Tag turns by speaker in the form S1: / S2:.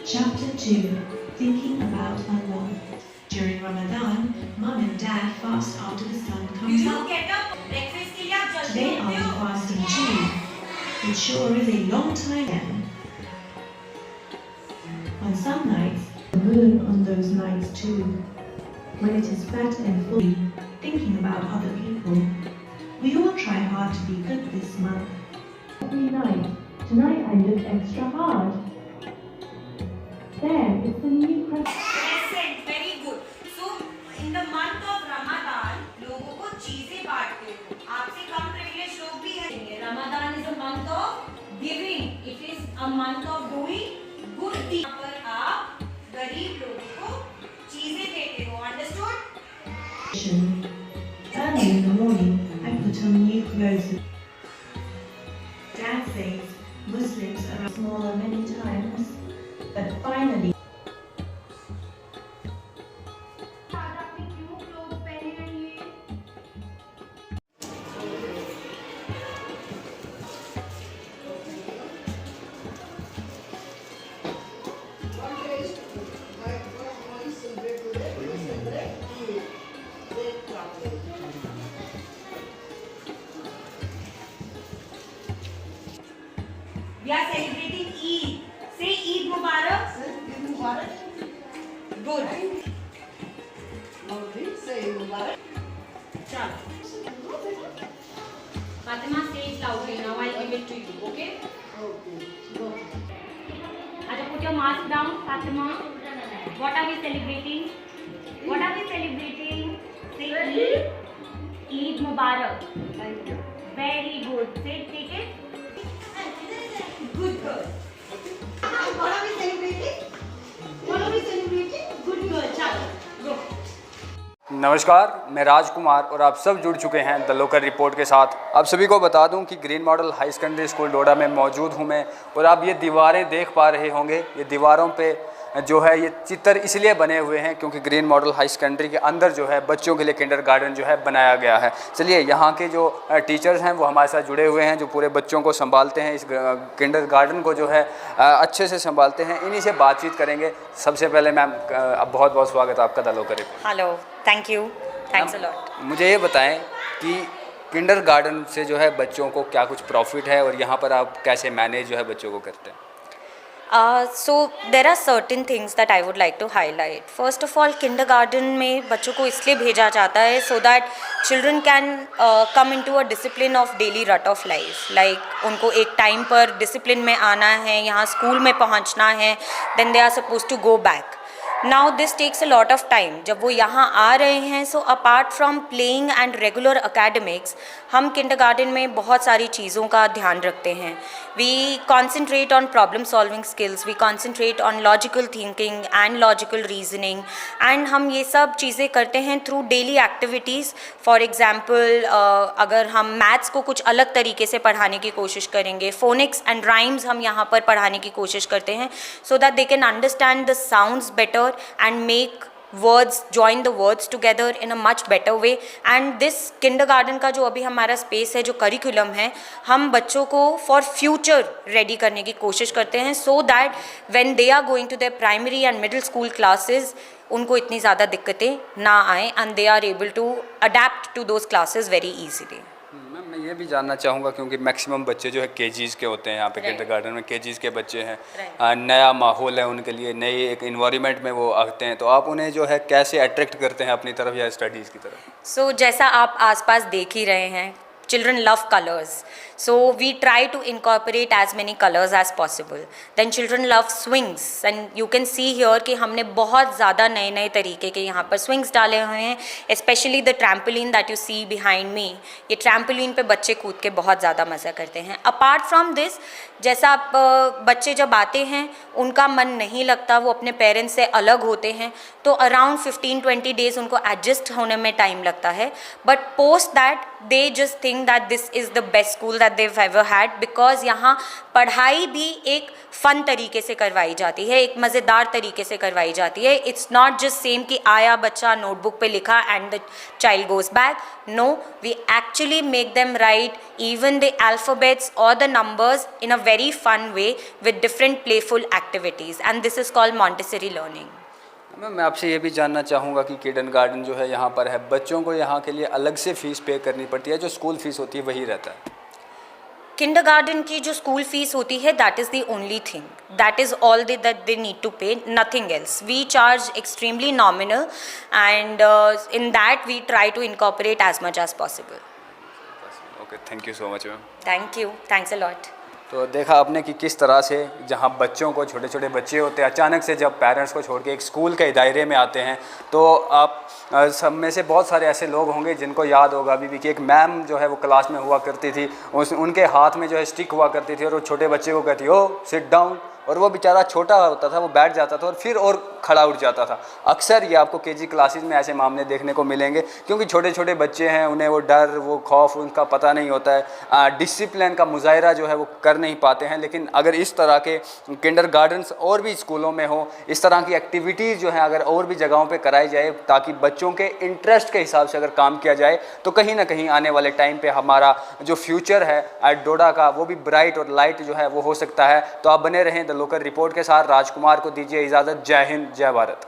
S1: Chapter 2. Thinking about Allah. During Ramadan, Mum and Dad fast after the sun comes up. Today I'll be fasting too. It sure is a long time then. On some nights, the moon on those nights too. When it is fat and full, thinking about other people. We all try hard to be good this month. Every night. Tonight I look extra hard. There, it's the new question.
S2: Excellent, very good. So, in the month of Ramadan, लोगों को चीजें बांटते हो. आपसे कम privileged लोग भी हैं. Ramadan is a month of giving. It is a month of doing good things. पर आप गरीब लोगों को चीजें देते हो. Understood?
S1: Early in the morning, I put on new clothes. Dad says Muslims are smaller many times, but finally.
S2: We are celebrating Eid. Say Eid Mubarak.
S3: Eid Mubarak.
S2: Good.
S3: Lovely. Say Eid Mubarak.
S2: Chalo. Fatima, say it loudly. Now I'll give it to you. Okay?
S3: Okay. Go.
S2: Acha, put your mask down, Fatima. What are we celebrating? What are we celebrating? Say Eid. Eid Mubarak.
S3: Thank you.
S2: Very good. Say, take it. Good girl.
S3: What are we celebrating? What are we celebrating?
S2: Good girl. Chalo. Go.
S4: नमस्कार, मैं राजकुमार और आप सब जुड़ चुके हैं the local report के साथ। आप सभी को बता दूं कि green model high secondary school Doda में मौजूद हूं मैं और आप ये दीवारें देख पा रहे होंगे। ये दीवारों पे जो है ये चित्र इसलिए बने हुए हैं क्योंकि ग्रीन मॉडल हाई सेकेंडरी के अंदर जो है बच्चों के लिए किंडरगार्टन जो है बनाया गया है। चलिए यहाँ के जो टीचर्स हैं वो हमारे साथ जुड़े हुए हैं, जो पूरे बच्चों को संभालते हैं, इस किंडरगार्टन को जो है अच्छे से संभालते हैं। इन्हीं से बातचीत करेंगे। सबसे पहले मैम अब बहुत बहुत स्वागत है आपका the local report.
S2: Hello, thank you, thanks a lot.
S4: मुझे ये बताएं कि किंडरगार्टन से जो है बच्चों को क्या कुछ प्रॉफिट है और यहाँ पर आप कैसे मैनेज जो है बच्चों को करते हैं?
S5: So there are certain things that I would like to highlight. First of all, kindergarten में बच्चों को इसलिए भेजा जाता है so that children can come into a discipline of daily rut of life. Like उनको एक टाइम पर डिसिप्लिन में आना है, यहाँ स्कूल में पहुँचना है, then they are supposed to go back. Now this takes a lot of time. जब वो यहाँ आ रहे हैं, so apart from playing and regular academics, हम kindergarten में बहुत सारी चीज़ों का ध्यान रखते हैं. We concentrate on problem solving skills, we concentrate on logical thinking and logical reasoning, and हम ये सब चीज़ें करते हैं through daily activities. For example, अगर हम maths को कुछ अलग तरीके से पढ़ाने की कोशिश करेंगे, phonics and rhymes हम यहाँ पर पढ़ाने की कोशिश करते हैं so that they can understand the sounds better and make words, join the words together in a much better way. And this kindergarten का जो अभी हमारा space है, जो curriculum है, हम बच्चों को for future ready करने की कोशिश करते हैं so that when they are going to their primary and middle school classes, उनको इतनी ज़्यादा दिक्कतें ना आएँ and they are able to adapt to those classes very easily.
S4: Ma'am मैं ये भी जानना चाहूँगा क्योंकि मैक्सिमम बच्चे जो है केजीज़ के होते हैं यहाँ पे किंडरगार्टन में केजीज़ के बच्चे हैं, नया माहौल है उनके लिए, नए एक इन्वायरमेंट में वो आते हैं, तो आप उन्हें जो है कैसे अट्रैक्ट करते हैं अपनी तरफ या स्टडीज़ की तरफ?
S5: So जैसा आप आसपास देख ही रहे हैं, children love colors, so we try to incorporate as many colors as possible. Then children love swings, and you can see here कि हमने बहुत ज़्यादा नए नए तरीके के यहाँ पर swings डाले हुए हैं, especially the trampoline that you see behind me. ये trampoline पे बच्चे कूद के बहुत ज़्यादा मज़ा करते हैं. Apart from this, जैसा आप बच्चे जब आते हैं उनका मन नहीं लगता, वो अपने पेरेंट्स से अलग होते हैं, तो अराउंड 15-20 डेज़ उनको एडजस्ट होने में टाइम लगता है, but post that they just think that this is the best school that they've ever had, because यहाँ पढ़ाई भी एक फन तरीके से करवाई जाती है, एक मज़ेदार तरीके से करवाई जाती है. इट्स नॉट जस्ट सेम कि आया बच्चा नोटबुक पे लिखा and the child goes back. No, we actually make them write even the alphabets or the numbers in a very fun way with different playful activities, and this is called Montessori learning.
S4: मैं आपसे ये भी जानना चाहूँगा कि kindergarten जो है यहाँ पर है, बच्चों को यहाँ के लिए अलग से फ़ीस पे करनी पड़ती है, जो स्कूल फ़ीस होती है वही रहता है?
S5: किंडरगार्टन की जो स्कूल फीस होती है, that is the only thing, that is all that they need to pay, nothing else. We charge extremely nominal and in that we try to incorporate as much as possible.
S4: Okay, thank you so much ma'am.
S5: Thank you, thanks a lot.
S4: तो देखा आपने कि किस तरह से जहाँ बच्चों को, छोटे छोटे बच्चे होते हैं, अचानक से जब पेरेंट्स को छोड़ के एक स्कूल के दायरे में आते हैं, तो आप सब में से बहुत सारे ऐसे लोग होंगे जिनको याद होगा अभी भी कि एक मैम जो है वो क्लास में हुआ करती थी, उनके हाथ में जो है स्टिक हुआ करती थी और वो छोटे बच्चे को कहती ओ सिट डाउन, और वो बेचारा छोटा होता था, वो बैठ जाता था और फिर और खड़ा उठ जाता था. अक्सर ये आपको केजी क्लासेस में ऐसे मामले देखने को मिलेंगे, क्योंकि छोटे छोटे बच्चे हैं, उन्हें वो डर, वो खौफ उनका पता नहीं होता है, डिसिप्लिन का मुजाहरा जो है वो कर नहीं पाते हैं. लेकिन अगर इस तरह के किंडरगार्टन्स और भी स्कूलों में हो, इस तरह की एक्टिविटीज़ जो है अगर और भी जगहों पर कराई जाए, ताकि बच्चों के इंटरेस्ट के हिसाब से अगर काम किया जाए, तो कहीं ना कहीं आने वाले टाइम पर हमारा जो फ्यूचर है एट डोडा का, वो भी ब्राइट और लाइट जो है वो हो सकता है. तो आप बने रहें द लोकल रिपोर्ट के साथ. राजकुमार को दीजिए इजाज़त. जय हिंद, जय भारत.